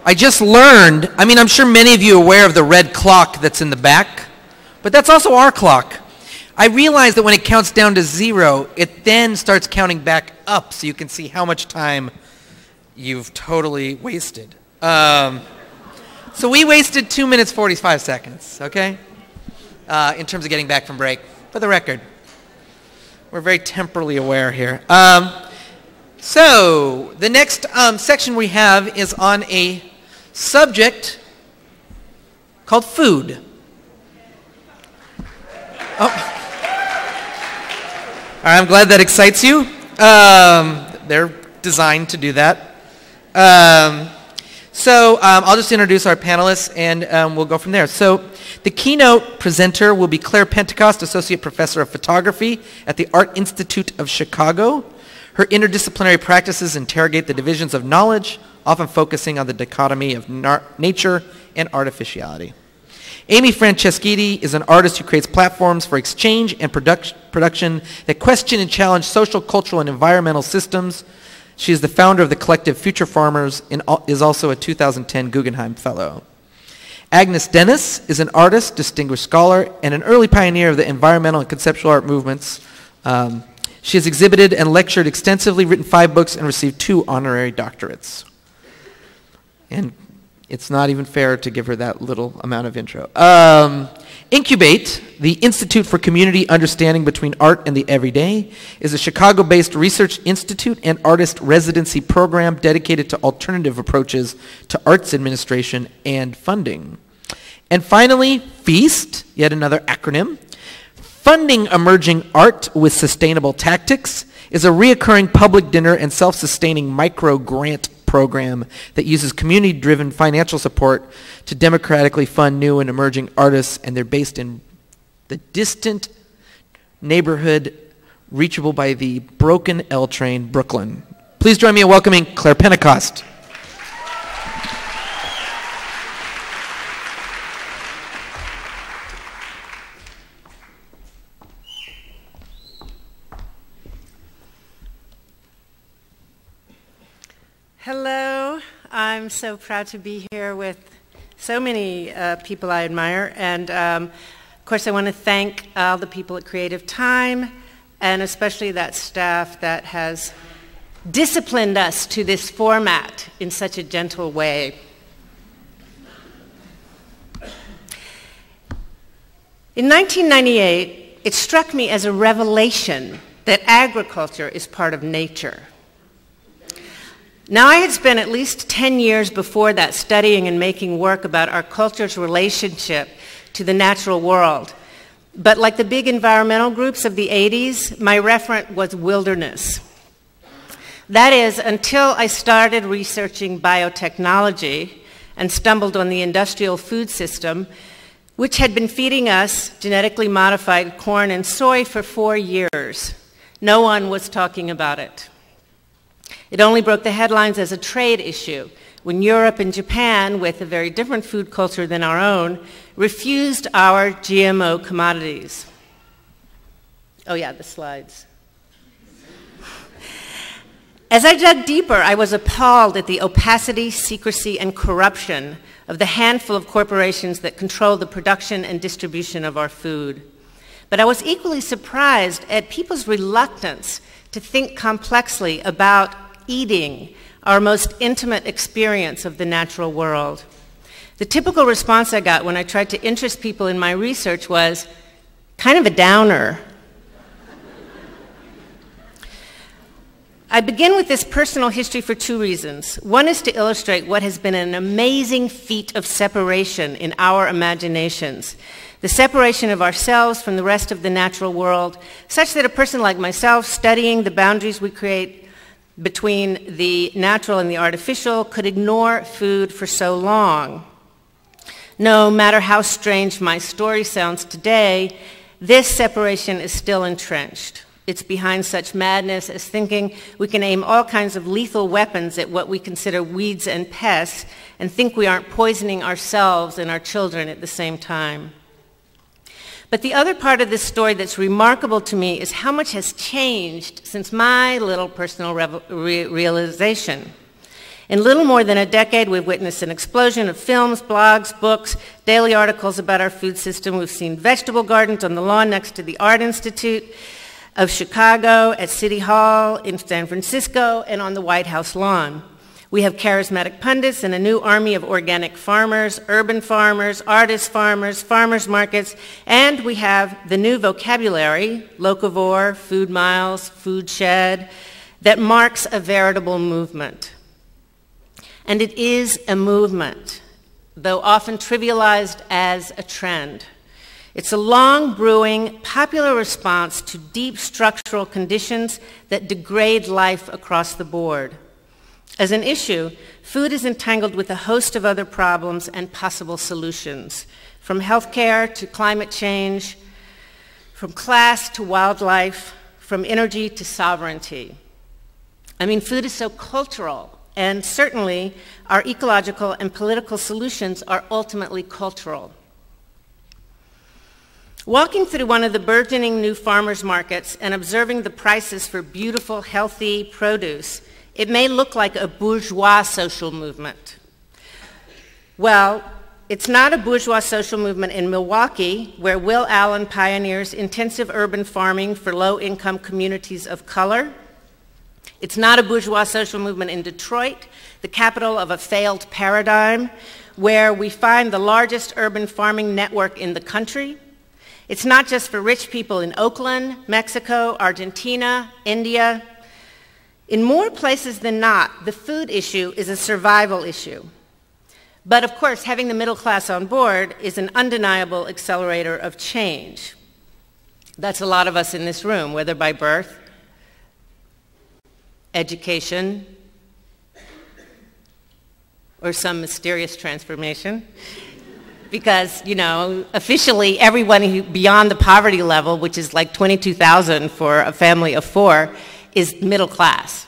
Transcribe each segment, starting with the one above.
I just learned, I mean, I'm sure many of you are aware of the red clock that's in the back, but that's also our clock. I realized that when it counts down to 0, it then starts counting back up so you can see how much time you've totally wasted. So we wasted 2 minutes, 45 seconds, okay? In terms of getting back from break, for the record. We're very temporally aware here. So the next section we have is on a subject called food. Oh. All right, I'm glad that excites you. They're designed to do that. So I'll just introduce our panelists, and we'll go from there. So the keynote presenter will be Claire Pentecost, Associate Professor of Photography at the Art Institute of Chicago. Her interdisciplinary practices interrogate the divisions of knowledge, often focusing on the dichotomy of nature and artificiality. Amy Franceschetti is an artist who creates platforms for exchange and production that question and challenge social, cultural, and environmental systems. She is the founder of the collective Future Farmers and is also a 2010 Guggenheim Fellow. Agnes Dennis is an artist, distinguished scholar, and an early pioneer of the environmental and conceptual art movements. She has exhibited and lectured extensively, written 5 books, and received 2 honorary doctorates. And it's not even fair to give her that little amount of intro. Incubate, the Institute for Community Understanding Between Art and the Everyday, is a Chicago-based research institute and artist residency program dedicated to alternative approaches to arts administration and funding. And finally, FEAST, yet another acronym, Funding Emerging Art with Sustainable Tactics, is a reoccurring public dinner and self-sustaining micro-grant program that uses community-driven financial support to democratically fund new and emerging artists, and they're based in the distant neighborhood reachable by the broken L train, Brooklyn. Please join me in welcoming Claire Pentecost. Hello, I'm so proud to be here with so many people I admire, and of course I want to thank all the people at Creative Time, and especially that staff that has disciplined us to this format in such a gentle way. In 1998, it struck me as a revelation that agriculture is part of nature. Now, I had spent at least 10 years before that studying and making work about our culture's relationship to the natural world. But like the big environmental groups of the 80s, my referent was wilderness. That is, until I started researching biotechnology and stumbled on the industrial food system, which had been feeding us genetically modified corn and soy for 4 years. No one was talking about it. It only broke the headlines as a trade issue when Europe and Japan, with a very different food culture than our own, refused our GMO commodities. Oh yeah, the slides. As I dug deeper, I was appalled at the opacity, secrecy, and corruption of the handful of corporations that control the production and distribution of our food. But I was equally surprised at people's reluctance to think complexly about eating, our most intimate experience of the natural world. The typical response I got when I tried to interest people in my research was kind of a downer. I begin with this personal history for 2 reasons. One is to illustrate what has been an amazing feat of separation in our imaginations. The separation of ourselves from the rest of the natural world, such that a person like myself, studying the boundaries we create between the natural and the artificial, could ignore food for so long. No matter how strange my story sounds today, this separation is still entrenched. It's behind such madness as thinking we can aim all kinds of lethal weapons at what we consider weeds and pests and think we aren't poisoning ourselves and our children at the same time. But the other part of this story that's remarkable to me is how much has changed since my little personal realization. In little more than a decade, we've witnessed an explosion of films, blogs, books, daily articles about our food system. We've seen vegetable gardens on the lawn next to the Art Institute of Chicago, at City Hall in San Francisco, and on the White House lawn. We have charismatic pundits and a new army of organic farmers, urban farmers, artist farmers, farmers markets, and we have the new vocabulary, locavore, food miles, food shed, that marks a veritable movement. And it is a movement, though often trivialized as a trend. It's a long-brewing, popular response to deep structural conditions that degrade life across the board. As an issue, food is entangled with a host of other problems and possible solutions, from healthcare to climate change, from class to wildlife, from energy to sovereignty. I mean, food is so cultural, and certainly our ecological and political solutions are ultimately cultural. Walking through one of the burgeoning new farmers markets and observing the prices for beautiful, healthy produce, it may look like a bourgeois social movement. Well, it's not a bourgeois social movement in Milwaukee, where Will Allen pioneers intensive urban farming for low-income communities of color. It's not a bourgeois social movement in Detroit, the capital of a failed paradigm, where we find the largest urban farming network in the country. It's not just for rich people in Oakland, Mexico, Argentina, India. In more places than not, the food issue is a survival issue. But of course, having the middle class on board is an undeniable accelerator of change. That's a lot of us in this room, whether by birth, education, or some mysterious transformation. Because, you know, officially everyone beyond the poverty level, which is like $22,000 for a family of 4, is middle class.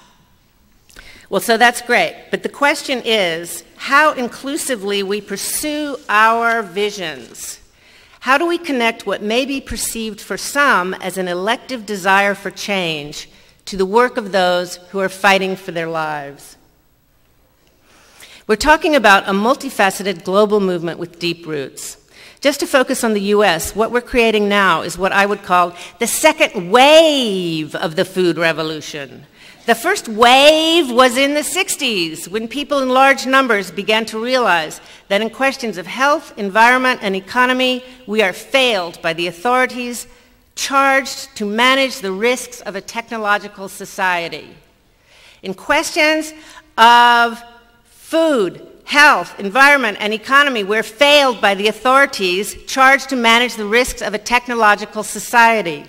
Well, so that's great. But the question is how inclusively we pursue our visions. How do we connect what may be perceived for some as an elective desire for change to the work of those who are fighting for their lives? We're talking about a multifaceted global movement with deep roots. Just to focus on the US, what we're creating now is what I would call the second wave of the food revolution. The first wave was in the 60s, when people in large numbers began to realize that in questions of health, environment, and economy, we are failed by the authorities charged to manage the risks of a technological society. In questions of food, health, environment, and economy, we're failed by the authorities charged to manage the risks of a technological society.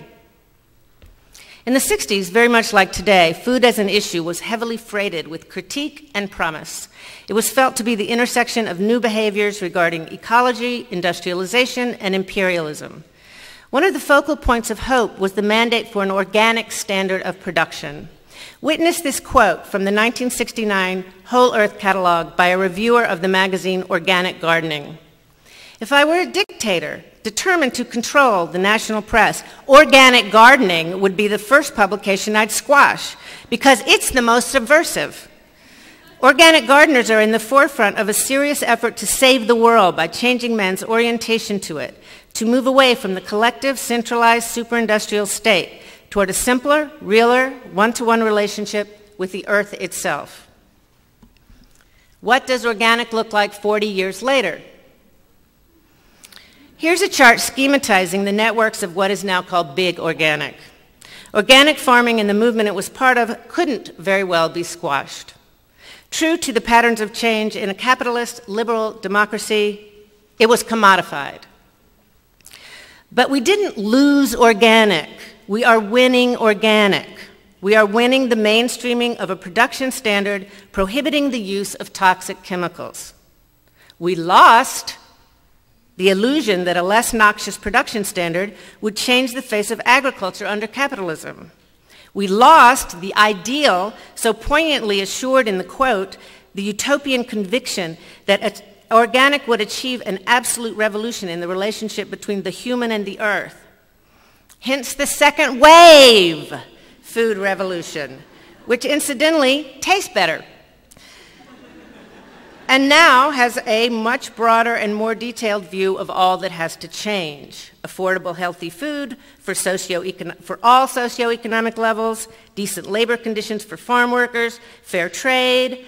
In the 60s, very much like today, food as an issue was heavily freighted with critique and promise. It was felt to be the intersection of new behaviors regarding ecology, industrialization, and imperialism. One of the focal points of hope was the mandate for an organic standard of production. Witness this quote from the 1969 Whole Earth Catalog by a reviewer of the magazine Organic Gardening. "If I were a dictator determined to control the national press, Organic Gardening would be the first publication I'd squash because it's the most subversive. Organic gardeners are in the forefront of a serious effort to save the world by changing men's orientation to it, to move away from the collective, centralized, super-industrial state toward a simpler, realer, one-to-one relationship with the earth itself." What does organic look like 40 years later? Here's a chart schematizing the networks of what is now called big organic. Organic farming and the movement it was part of couldn't very well be squashed. True to the patterns of change in a capitalist, liberal democracy, it was commodified. But we didn't lose organic. We are winning organic. We are winning the mainstreaming of a production standard prohibiting the use of toxic chemicals. We lost the illusion that a less noxious production standard would change the face of agriculture under capitalism. We lost the ideal, so poignantly assured in the quote, the utopian conviction that organic would achieve an absolute revolution in the relationship between the human and the earth. Hence the second wave food revolution, which incidentally tastes better. and now has a much broader and more detailed view of all that has to change. Affordable, healthy food for all socioeconomic levels, decent labor conditions for farm workers, fair trade,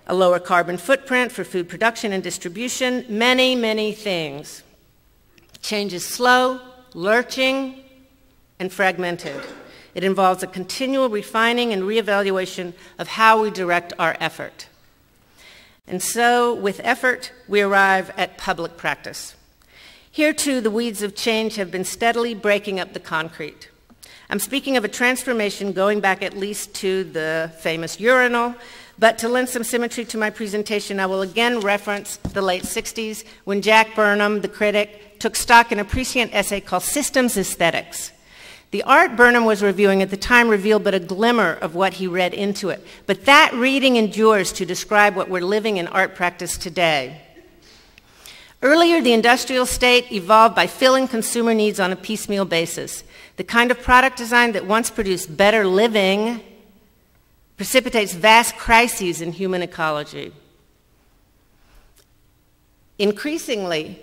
a lower carbon footprint for food production and distribution, many, many things. Change is slow, lurching, and fragmented. It involves a continual refining and reevaluation of how we direct our effort. And so, with effort, we arrive at public practice. Here, too, the weeds of change have been steadily breaking up the concrete. I'm speaking of a transformation going back at least to the famous urinal, but to lend some symmetry to my presentation, I will again reference the late 60s when Jack Burnham, the critic, took stock in a prescient essay called Systems Aesthetics. The art Burnham was reviewing at the time revealed but a glimmer of what he read into it. But that reading endures to describe what we're living in art practice today. Earlier, the industrial state evolved by filling consumer needs on a piecemeal basis. The kind of product design that once produced better living precipitates vast crises in human ecology. Increasingly,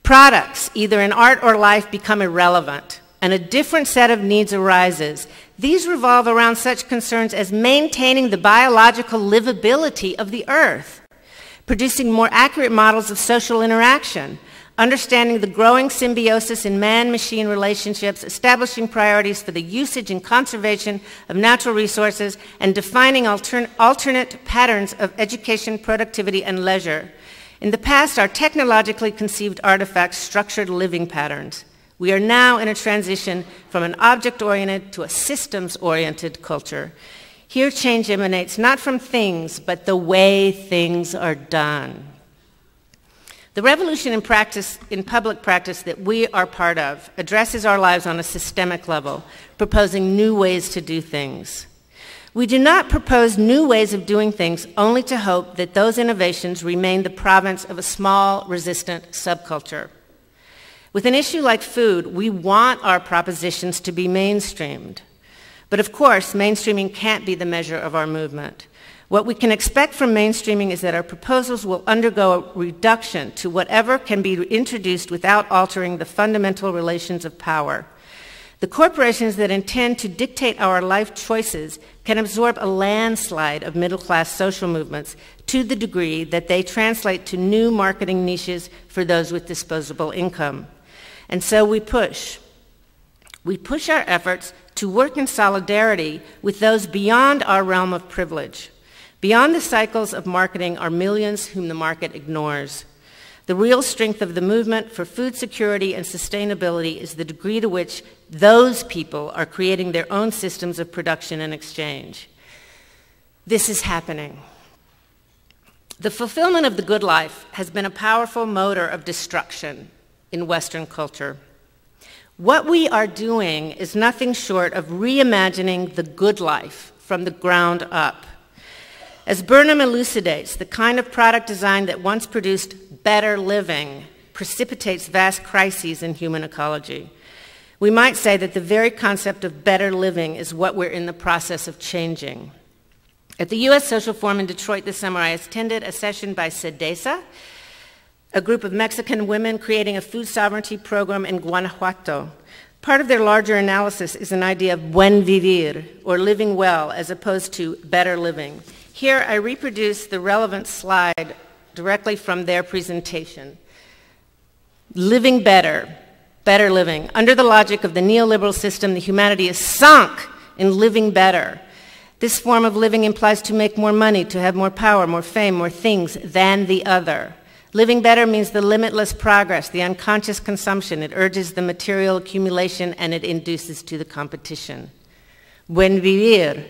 products, either in art or life, become irrelevant, and a different set of needs arises. These revolve around such concerns as maintaining the biological livability of the earth, producing more accurate models of social interaction, understanding the growing symbiosis in man-machine relationships, establishing priorities for the usage and conservation of natural resources, and defining alternate patterns of education, productivity, and leisure. In the past, our technologically conceived artifacts structured living patterns. We are now in a transition from an object-oriented to a systems-oriented culture. Here, change emanates not from things, but the way things are done. The revolution in public practice that we are part of addresses our lives on a systemic level, proposing new ways to do things. We do not propose new ways of doing things only to hope that those innovations remain the province of a small, resistant subculture. With an issue like food, we want our propositions to be mainstreamed. But of course, mainstreaming can't be the measure of our movement. What we can expect from mainstreaming is that our proposals will undergo a reduction to whatever can be introduced without altering the fundamental relations of power. The corporations that intend to dictate our life choices can absorb a landslide of middle-class social movements to the degree that they translate to new marketing niches for those with disposable income. And so we push. We push our efforts to work in solidarity with those beyond our realm of privilege. Beyond the cycles of marketing are millions whom the market ignores. The real strength of the movement for food security and sustainability is the degree to which those people are creating their own systems of production and exchange. This is happening. The fulfillment of the good life has been a powerful motor of destruction in Western culture. What we are doing is nothing short of reimagining the good life from the ground up. As Burnham elucidates, the kind of product design that once produced better living precipitates vast crises in human ecology. We might say that the very concept of better living is what we're in the process of changing. At the U.S. Social Forum in Detroit this summer, I attended a session by SEDESA, a group of Mexican women creating a food sovereignty program in Guanajuato. Part of their larger analysis is an idea of buen vivir, or living well, as opposed to better living. Here I reproduce the relevant slide directly from their presentation. Living better, better living. Under the logic of the neoliberal system, the humanity is sunk in living better. This form of living implies to make more money, to have more power, more fame, more things than the other. Living better means the limitless progress, the unconscious consumption. It urges the material accumulation and it induces to the competition. Buen vivir.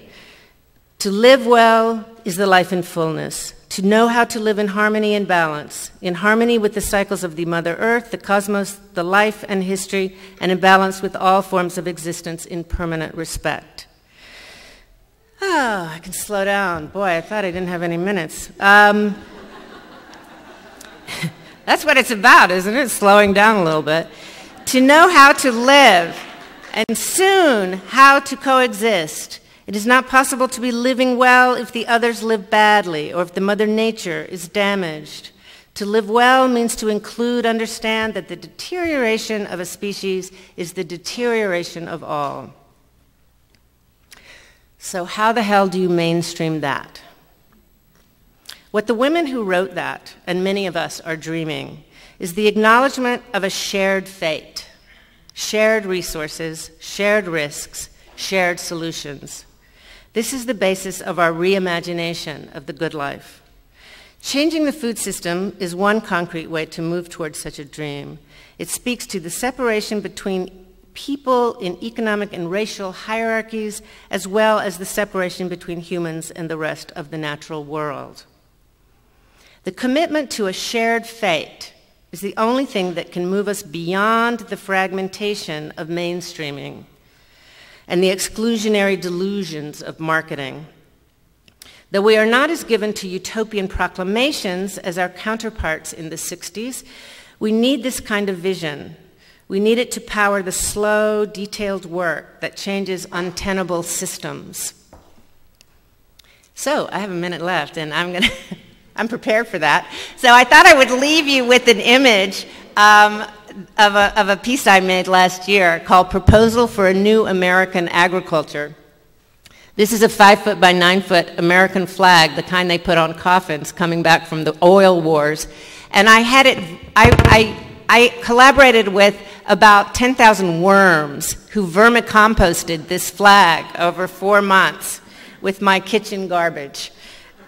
To live well is the life in fullness. To know how to live in harmony and balance, in harmony with the cycles of the Mother Earth, the cosmos, the life and history, and in balance with all forms of existence in permanent respect. Oh, I can slow down. Boy, I thought I didn't have any minutes. That's what it's about, isn't it? Slowing down a little bit. To know how to live, and soon how to coexist, It is not possible to be living well if the others live badly or if the Mother Nature is damaged. To live well means to include, understand that the deterioration of a species is the deterioration of all. So how the hell do you mainstream that? What the women who wrote that, and many of us are dreaming, is the acknowledgement of a shared fate, shared resources, shared risks, shared solutions. This is the basis of our reimagination of the good life. Changing the food system is one concrete way to move towards such a dream. It speaks to the separation between people in economic and racial hierarchies, as well as the separation between humans and the rest of the natural world. The commitment to a shared fate is the only thing that can move us beyond the fragmentation of mainstreaming and the exclusionary delusions of marketing. Though we are not as given to utopian proclamations as our counterparts in the 60s, we need this kind of vision. We need it to power the slow, detailed work that changes untenable systems. So, I have a minute left, and I'm prepared for that. So I thought I would leave you with an image of a piece I made last year called Proposal for a New American Agriculture. This is a 5-foot by 9-foot American flag, the kind they put on coffins coming back from the oil wars. And I had it, I collaborated with about 10,000 worms who vermicomposted this flag over 4 months with my kitchen garbage.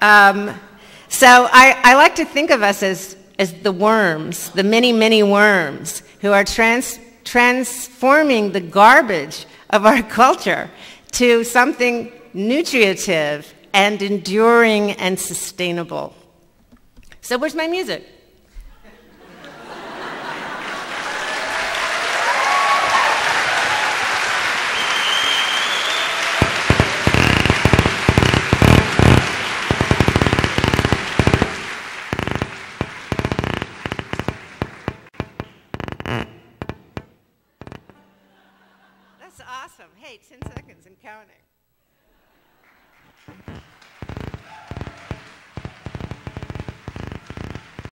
So I like to think of us as the worms, the many, many worms who are transforming the garbage of our culture to something nutritive and enduring and sustainable. So where's my music? That's awesome. Hey, 10 seconds and counting.